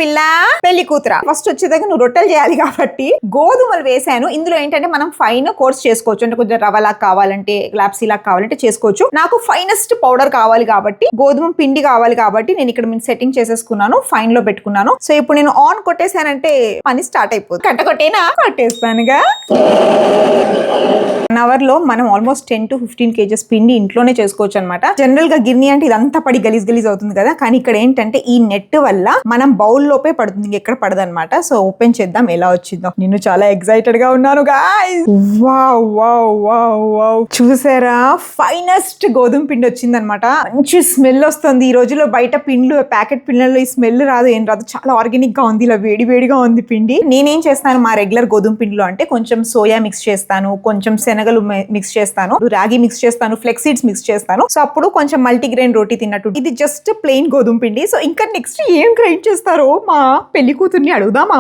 పిల్ల పెళ్లి కూతురా. ఫస్ట్ వచ్చేదాకా నువ్వు రొట్టెలు చేయాలి కాబట్టి గోధుమలు వేసాను. ఇందులో ఏంటంటే మనం ఫైన్ కోర్స్ చేసుకోవచ్చు, అంటే కొంచెం రవ్వలా కావాలంటే లాప్సీలా కావాలంటే చేసుకోవచ్చు. నాకు ఫైనెస్ట్ పౌడర్ కావాలి కాబట్టి గోధుమ పిండి కావాలి కాబట్టి నేను ఇక్కడ సెట్టింగ్ చేసేసుకున్నాను, ఫైన్ లో పెట్టుకున్నాను. సో ఇప్పుడు నేను ఆన్ కొట్టేసానంటే పని స్టార్ట్ అయిపోతుంది. కట్ట కొట్టేనా కొట్టేస్తానుగా. 1 అవర్ లో మనం ఆల్మోస్ట్ 10 to 15 kgs పిండి ఇంట్లోనే చేసుకోవచ్చు అనమాట. జనరల్ గా గిర్నీ అంటే ఇదంతా పడి గలీజ్ అవుతుంది కదా, కానీ ఇక్కడ ఏంటంటే ఈ నెట్ వల్ల మనం బౌల్ లోపే పడుతుంది, ఎక్కడ పడదు అనమాట. సో ఓపెన్ చేద్దాం ఎలా వచ్చిందో. నేను చాలా ఎక్సైటెడ్ గా ఉన్నాను guys. Wow wow wow wow, చూసారా ఫైనెస్ట్ గోధుమ పిండి వచ్చింది అనమాట. మంచి స్మెల్ వస్తుంది. ఈ రోజుల్లో బయట పిండ్లు ప్యాకెట్ పిండ్లలో ఈ స్మెల్ రాదు, ఏం రాదు, చాలా ఆర్గానిక్ గా ఉంది, ఇలా వేడిగా ఉంది పిండి. నేనేం చేస్తాను మా రెగ్యులర్ గోధుమ పిండిలో అంటే కొంచెం సోయా మిక్స్ చేస్తాను, కొంచెం శనగలు మిక్స్ చేస్తాను, రాగి మిక్స్ చేస్తాను, ఫ్లెక్స్ సీడ్స్ మిక్స్ చేస్తాను. సో అప్పుడు కొంచెం మల్టీగ్రెయిన్ రోటీ తిన్నట్టు. ఇది జస్ట్ ప్లెయిన్ గోధుమ పిండి. సో ఇంకా నెక్స్ట్ ఏం గ్రైండ్ చేస్తారో మా పెళ్లి కూతుర్ని అడుగుదామా.